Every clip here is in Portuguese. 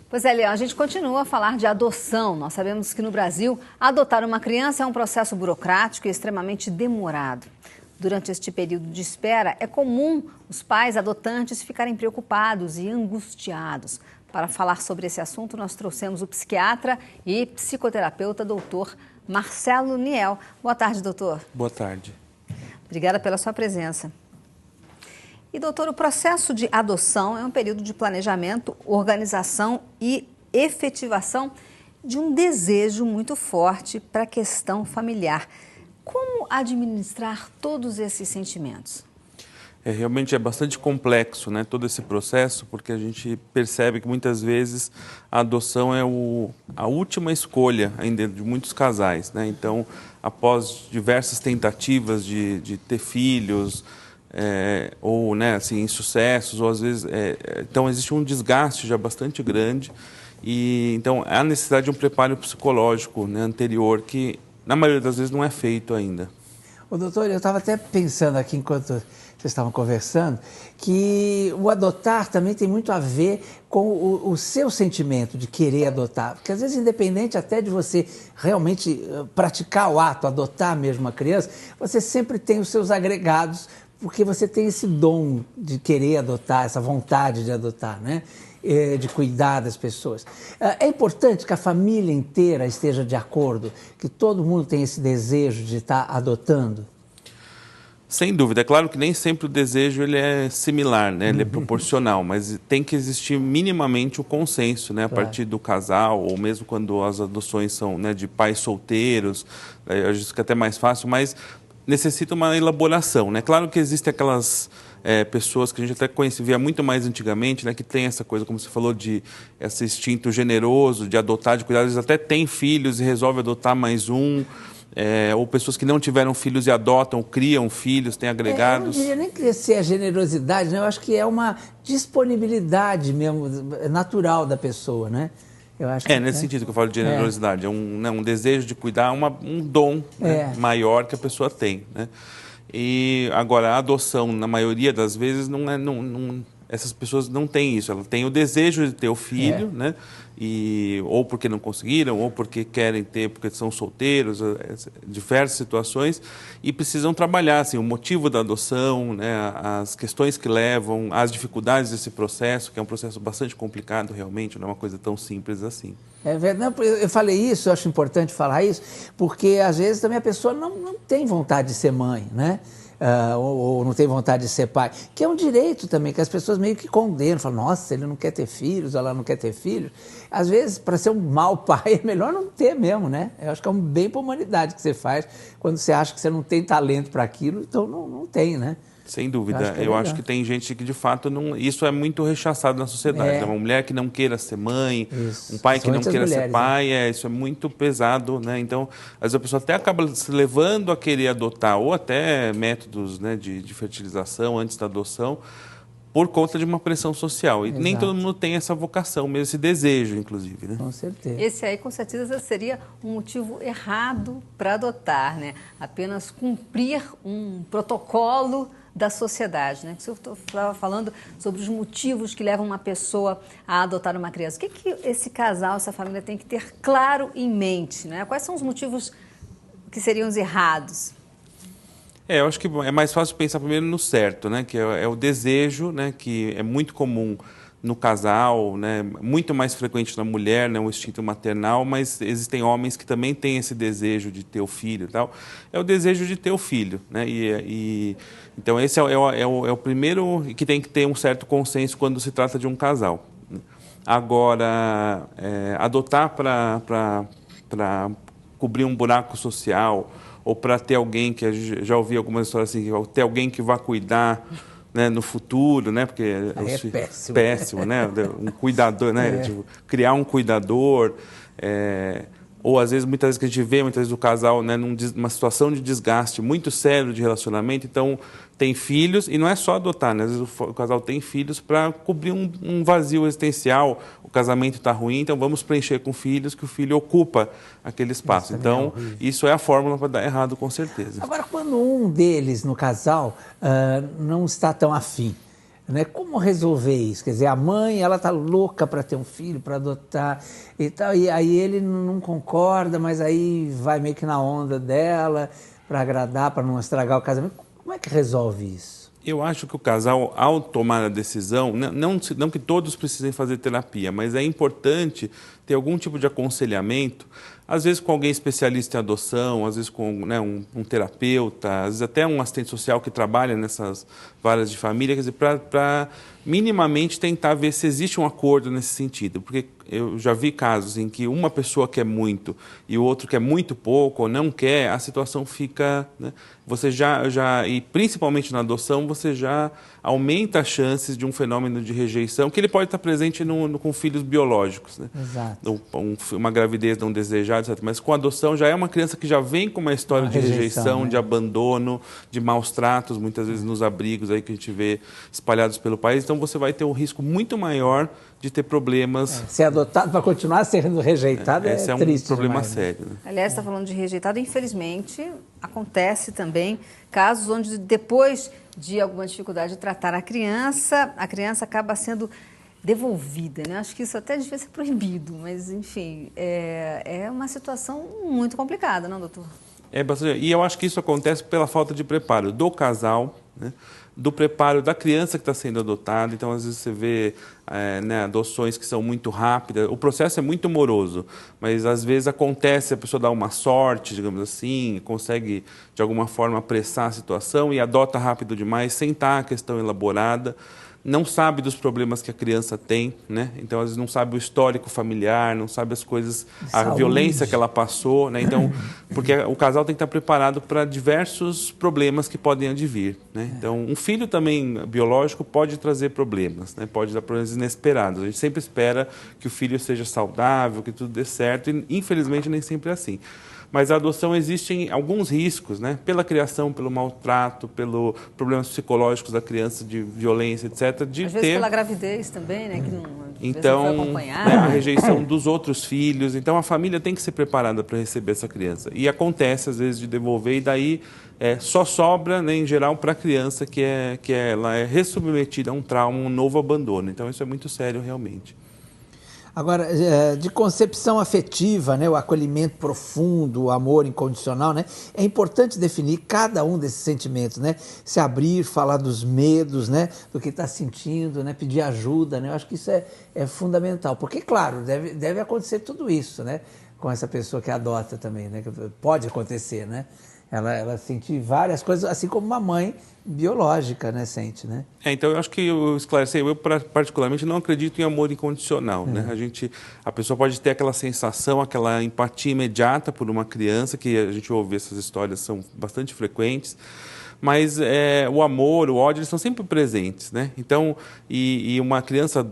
Pois é, Leão, a gente continua a falar de adoção. Nós sabemos que no Brasil, adotar uma criança é um processo burocrático e extremamente demorado. Durante este período de espera, é comum os pais adotantes ficarem preocupados e angustiados. Para falar sobre esse assunto, nós trouxemos o psiquiatra e psicoterapeuta doutor Marcelo Niel. Boa tarde, doutor. Boa tarde. Obrigada pela sua presença. E, doutor, o processo de adoção é um período de planejamento, organização e efetivação de um desejo muito forte para a questão familiar. Como administrar todos esses sentimentos? Realmente é bastante complexo, né, todo esse processo, porque a gente percebe que muitas vezes a adoção é a última escolha ainda de muitos casais, né? Então, após diversas tentativas de ter filhos, ou, né, assim, insucessos, ou às vezes, então existe um desgaste já bastante grande e então há necessidade de um preparo psicológico, né, anterior que na maioria das vezes não é feito ainda. Ô, doutor, eu estava até pensando aqui enquanto vocês estavam conversando que o adotar também tem muito a ver com o seu sentimento de querer adotar, porque às vezes independente até de você realmente praticar o ato, adotar mesmo uma criança, você sempre tem os seus agregados porque você tem esse dom de querer adotar, essa vontade de adotar, né? De cuidar das pessoas. É importante que a família inteira esteja de acordo, que todo mundo tenha esse desejo de estar adotando? Sem dúvida. É claro que nem sempre o desejo ele é similar, né? Ele é proporcional, mas tem que existir minimamente o consenso, né? A partir do casal, ou mesmo quando as adoções são, né, de pais solteiros, eu acho que é até mais fácil, mas necessita uma elaboração, né? Claro que existem aquelas pessoas que a gente até via muito mais antigamente, né? Que tem essa coisa, como você falou, de esse instinto generoso de adotar, de cuidar. Eles até têm filhos e resolvem adotar mais um. Ou pessoas que não tiveram filhos e adotam, criam filhos, têm agregados. Eu não diria nem que ser a generosidade, né? Eu acho que é uma disponibilidade mesmo, natural da pessoa, né? Eu acho nesse sentido que eu falo de generosidade. É um desejo de cuidar, um dom, né, maior que a pessoa tem, né? E agora, a adoção, na maioria das vezes, essas pessoas não têm isso. Elas têm o desejo de ter o filho, né? Ou porque não conseguiram, ou porque querem ter, porque são solteiros, diversas situações, e precisam trabalhar assim, o motivo da adoção, né? As questões que levam, as dificuldades desse processo, que é um processo bastante complicado realmente, não é uma coisa tão simples assim. É verdade, eu falei isso, eu acho importante falar isso, porque às vezes também a pessoa não tem vontade de ser mãe, né? Ou não tem vontade de ser pai, que é um direito também, que as pessoas meio que condenam, falam, nossa, ele não quer ter filhos, ela não quer ter filhos. Às vezes, para ser um mau pai, é melhor não ter mesmo, né? Eu acho que é um bem para a humanidade que você faz, quando você acha que você não tem talento para aquilo, então não tem, né? Sem dúvida. Eu acho que tem gente que, de fato, isso é muito rechaçado na sociedade. Uma mulher que não queira ser mãe, um pai que não queira ser pai, isso é muito pesado, né? Então, às vezes a pessoa até acaba se levando a querer adotar, ou até métodos, né, de fertilização antes da adoção, por conta de uma pressão social. E nem todo mundo tem essa vocação, mesmo esse desejo, inclusive, né? Com certeza. Esse aí, com certeza, seria um motivo errado para adotar, né? Apenas cumprir um protocolo da sociedade, né? Que o senhor estava falando sobre os motivos que levam uma pessoa a adotar uma criança. O que esse casal, essa família tem que ter claro em mente, né? Quais são os motivos que seriam os errados? Eu acho que é mais fácil pensar primeiro no certo, né? Que é o desejo, né? Que é muito comum no casal, né? Muito mais frequente na mulher, né? O instinto maternal, mas existem homens que também têm esse desejo de ter o filho e tal. É o desejo de ter o filho, né? Então esse é o primeiro que tem que ter um certo consenso quando se trata de um casal. Agora, adotar para cobrir um buraco social, ou para ter alguém, que eu já ouvi algumas histórias assim, ter alguém que vá cuidar, né, no futuro, né, porque péssimo. Péssimo, né, um cuidador, né, tipo, criar um cuidador, ou às vezes, muitas vezes que a gente vê, muitas vezes o casal, né, numa situação de desgaste muito sério de relacionamento, então tem filhos, e não é só adotar, né, às vezes o casal tem filhos para cobrir um vazio existencial, o casamento está ruim, então vamos preencher com filhos, que o filho ocupa aquele espaço. Então, isso é a fórmula para dar errado, com certeza. Agora, quando um deles, no casal, não está tão afim, né? Como resolver isso? Quer dizer, a mãe, ela tá louca para ter um filho, para adotar e tal, e aí ele não concorda, mas aí vai meio que na onda dela para agradar, para não estragar o casamento. Como é que resolve isso? Eu acho que o casal, ao tomar a decisão, não que todos precisem fazer terapia, mas é importante ter algum tipo de aconselhamento, às vezes com alguém especialista em adoção, às vezes com, né, um terapeuta, às vezes até um assistente social que trabalha nessas varas de família, quer dizer, para minimamente tentar ver se existe um acordo nesse sentido, porque eu já vi casos em que uma pessoa quer muito e o outro quer muito pouco ou não quer, a situação fica, né, você e principalmente na adoção, você já aumenta as chances de um fenômeno de rejeição, que ele pode estar presente com filhos biológicos, né? Exato. Uma gravidez não desejada, etc. Mas com a adoção já é uma criança que já vem com uma história de rejeição, né? De abandono, de maus tratos, muitas vezes nos abrigos aí que a gente vê espalhados pelo país. Então você vai ter um risco muito maior de ter problemas. Ser adotado para continuar sendo rejeitado esse é um triste problema demais, sério. Né? Aliás, está falando de rejeitado, infelizmente, acontece também casos onde depois de alguma dificuldade de tratar a criança acaba sendo devolvida, né? Acho que isso até devia ser proibido, mas, enfim, é uma situação muito complicada, não, doutor? É bastante, e eu acho que isso acontece pela falta de preparo do casal, né? Do preparo da criança que está sendo adotada. Então, às vezes, você vê né, adoções que são muito rápidas. O processo é muito moroso, mas, às vezes, acontece, a pessoa dá uma sorte, digamos assim, consegue, de alguma forma, apressar a situação e adota rápido demais, sem estar a questão elaborada. Não sabe dos problemas que a criança tem, né? Então, às vezes, não sabe o histórico familiar, não sabe as coisas, a violência que ela passou, né? Então, porque o casal tem que estar preparado para diversos problemas que podem advir, né? Então, um filho também biológico pode trazer problemas, né? Pode dar problemas inesperados. A gente sempre espera que o filho seja saudável, que tudo dê certo, e infelizmente nem sempre é assim. Mas a adoção existem alguns riscos, né? Pela criação, pelo maltrato, pelos problemas psicológicos da criança, de violência, etc. Às vezes pela gravidez também, né? Que não, então, não foi acompanhada. Né, a rejeição dos outros filhos. Então, a família tem que ser preparada para receber essa criança. E acontece, às vezes, de devolver, e daí só sobra, né, em geral, para a criança ela é ressubmetida a um trauma, um novo abandono. Então, isso é muito sério, realmente. Agora, de concepção afetiva, né, o acolhimento profundo, o amor incondicional, né, é importante definir cada um desses sentimentos, né, se abrir, falar dos medos, né, do que está sentindo, né, pedir ajuda, né, eu acho que isso é fundamental, porque, claro, deve acontecer tudo isso, né, com essa pessoa que adota também, né, que pode acontecer, né, ela sente várias coisas, assim como uma mãe biológica, né, sente, né? Então, eu acho que eu esclareci, eu particularmente não acredito em amor incondicional, né? A pessoa pode ter aquela sensação, aquela empatia imediata por uma criança, que a gente ouve essas histórias, são bastante frequentes, mas o amor, o ódio, eles são sempre presentes, né? Então, e uma criança,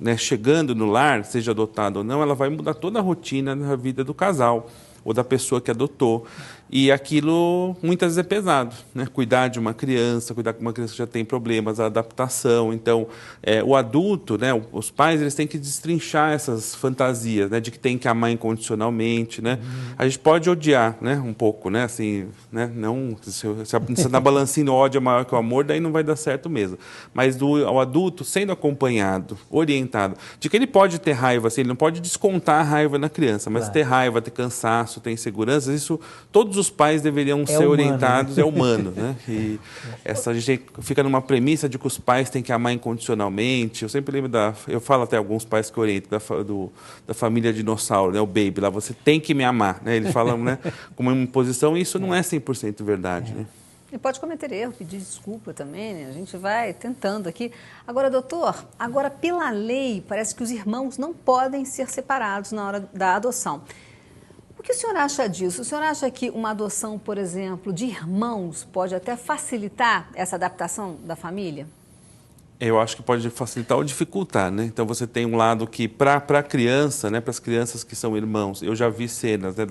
né, chegando no lar, seja adotada ou não, ela vai mudar toda a rotina na vida do casal ou da pessoa que adotou. E aquilo muitas vezes é pesado, né? Cuidar de uma criança que já tem problemas, a adaptação. Então, o adulto, né? Os pais, eles têm que destrinchar essas fantasias, né? De que tem que amar incondicionalmente, né? A gente pode odiar, né? Um pouco, né? Assim, né? Não, se na balancinha o ódio é maior que o amor, daí não vai dar certo mesmo. Mas o adulto sendo acompanhado, orientado, de que ele pode ter raiva, assim, ele não pode descontar a raiva na criança, mas ter raiva, ter cansaço, ter inseguranças, isso todos os pais deveriam ser humano, orientados, né? É humano, né? E a gente fica numa premissa de que os pais têm que amar incondicionalmente. Eu sempre lembro eu falo até alguns pais que orientam da família dinossauro, né? O Baby lá, você tem que me amar, né? Eles falam, né, como uma imposição, e isso não é 100% verdade, né? E pode cometer erro, pedir desculpa também, né? A gente vai tentando aqui. Agora, doutor, pela lei, parece que os irmãos não podem ser separados na hora da adoção. O que o senhor acha disso? O senhor acha que uma adoção, por exemplo, de irmãos pode até facilitar essa adaptação da família? Eu acho que pode facilitar ou dificultar, né? Então, você tem um lado que, para a criança, né, para as crianças que são irmãos, eu já vi cenas, né,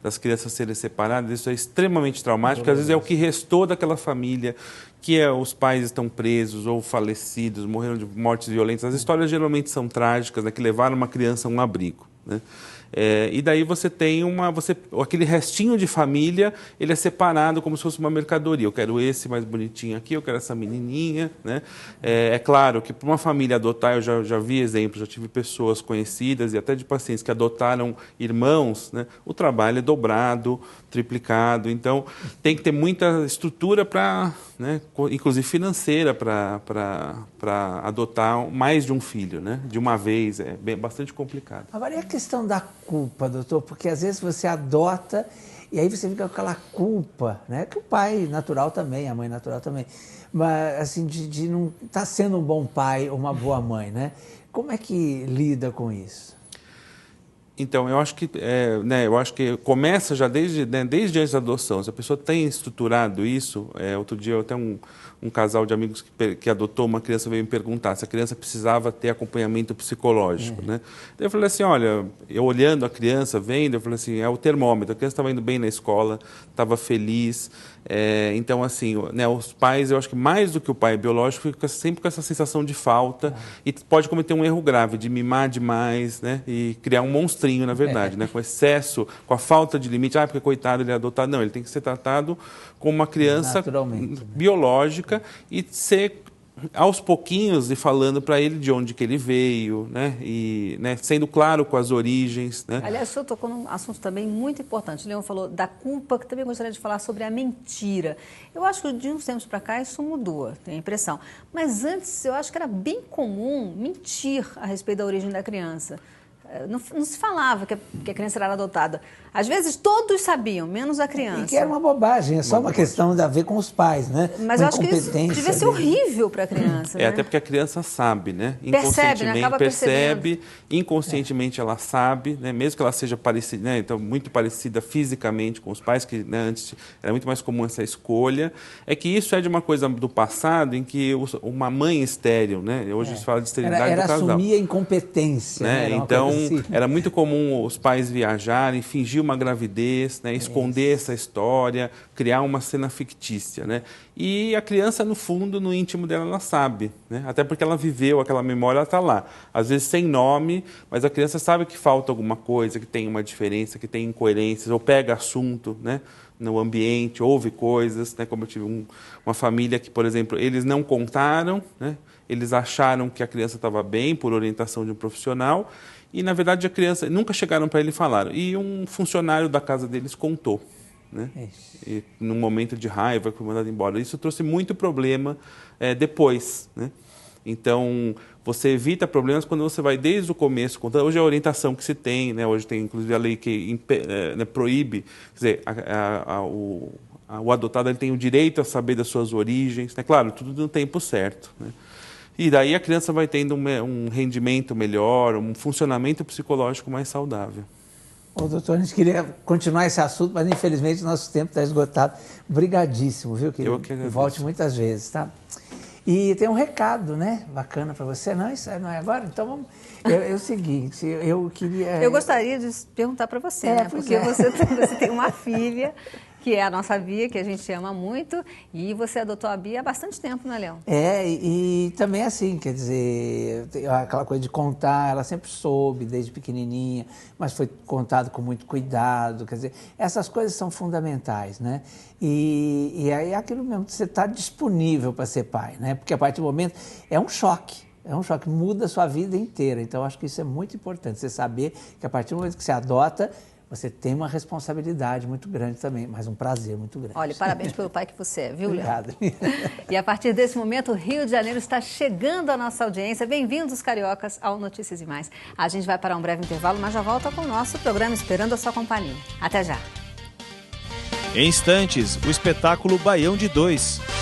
das crianças serem separadas, isso é extremamente traumático, porque às vezes é o que restou daquela família, que os pais estão presos ou falecidos, morreram de mortes violentas. As histórias geralmente são trágicas, né, que levaram uma criança a um abrigo, né? E daí você tem aquele restinho de família, ele é separado como se fosse uma mercadoria. Eu quero esse mais bonitinho aqui, eu quero essa menininha, né? É claro que para uma família adotar, eu já vi exemplos, já tive pessoas conhecidas e até de pacientes que adotaram irmãos, né? O trabalho é dobrado, triplicado, então tem que ter muita estrutura para, né, inclusive financeira, para adotar mais de um filho, né? De uma vez, bastante complicado. Agora, e a questão da culpa, doutor? Porque às vezes você adota e aí você fica com aquela culpa, né? Que o pai natural também, a mãe natural também, mas assim, de não estar sendo um bom pai ou uma boa mãe, né? Como é que lida com isso? Então, eu acho que começa já desde antes da adoção. Se a pessoa tem estruturado isso, outro dia eu até um casal de amigos que adotou uma criança veio me perguntar se a criança precisava ter acompanhamento psicológico, né? Daí eu falei assim, olha, eu olhando a criança, vendo, eu falei assim, é o termômetro, a criança estava indo bem na escola, estava feliz. Então, assim, né, os pais, eu acho que mais do que o pai biológico, fica sempre com essa sensação de falta e pode cometer um erro grave de mimar demais, né, e criar um monstrinho, na verdade, né, com excesso, com a falta de limite. Porque coitado, ele é adotado. Não, ele tem que ser tratado como uma criança biológica e ser aos pouquinhos e falando para ele de onde que ele veio, né? E, né, sendo claro com as origens, né? Aliás, o senhor tocou num assunto também muito importante. O Leon falou da culpa, que também gostaria de falar sobre a mentira. Eu acho que de uns tempos para cá isso mudou, tenho a impressão. Mas antes eu acho que era bem comum mentir a respeito da origem da criança. Não se falava que a criança era adotada. Às vezes todos sabiam, menos a criança. E que era uma bobagem, é só uma questão de a ver com os pais, né? Mas eu acho que isso devia ser horrível para a criança. Né? Até porque a criança sabe, né? Percebe, né? Acaba percebe, inconscientemente ela sabe, né? Mesmo que ela seja parecida, né? Então, muito parecida fisicamente com os pais, que, né, antes era muito mais comum essa escolha. É que isso é de uma coisa do passado em que uma mãe estéril, né? Hoje se fala de esterilidade do casal. Era assumir a incompetência. Né? Então, era muito comum os pais viajarem, fingir uma gravidez, né? Esconder essa história, criar uma cena fictícia, né? E a criança, no fundo, no íntimo dela, ela sabe, né? Até porque ela viveu aquela memória, ela está lá. Às vezes sem nome, mas a criança sabe que falta alguma coisa, que tem uma diferença, que tem incoerências, ou pega assunto, né? No ambiente, ouve coisas, né? Como eu tive uma família que, por exemplo, eles não contaram, né? Eles acharam que a criança estava bem por orientação de um profissional e, na verdade, a criança... Nunca chegaram para ele e falaram. E um funcionário da casa deles contou, né? E, num momento de raiva, foi mandado embora. Isso trouxe muito problema depois, né? Então, você evita problemas quando você vai desde o começo. Hoje é a orientação que se tem, né? Hoje tem, inclusive, a lei que proíbe... Quer dizer, o adotado ele tem o direito a saber das suas origens, né? Claro, tudo no tempo certo, né? E daí a criança vai tendo um rendimento melhor, um funcionamento psicológico mais saudável. Ô, doutor, a gente queria continuar esse assunto, mas infelizmente nosso tempo está esgotado. Obrigadíssimo, viu, querido? Eu que agradeço. Volte muitas vezes, tá? E tem um recado, né? Bacana para você. Não, isso não é agora? Então vamos... É o seguinte, eu queria... Eu gostaria de perguntar para você, né? Porque você tem uma filha... que é a nossa Bia, que a gente ama muito, e você adotou a Bia há bastante tempo, né, Leon? E também assim, quer dizer, aquela coisa de contar, ela sempre soube desde pequenininha, mas foi contado com muito cuidado, quer dizer, essas coisas são fundamentais, né? E aí é aquilo mesmo, você está disponível para ser pai, né? Porque a partir do momento é um choque, muda a sua vida inteira, então acho que isso é muito importante, você saber que a partir do momento que você adota, você tem uma responsabilidade muito grande também, mas um prazer muito grande. Olha, parabéns pelo pai que você é, viu, Leon? Obrigado. E a partir desse momento, o Rio de Janeiro está chegando à nossa audiência. Bem-vindos, cariocas, ao Notícias e Mais. A gente vai para um breve intervalo, mas já volta com o nosso programa Esperando a Sua Companhia. Até já. Em instantes, o espetáculo Baião de 2.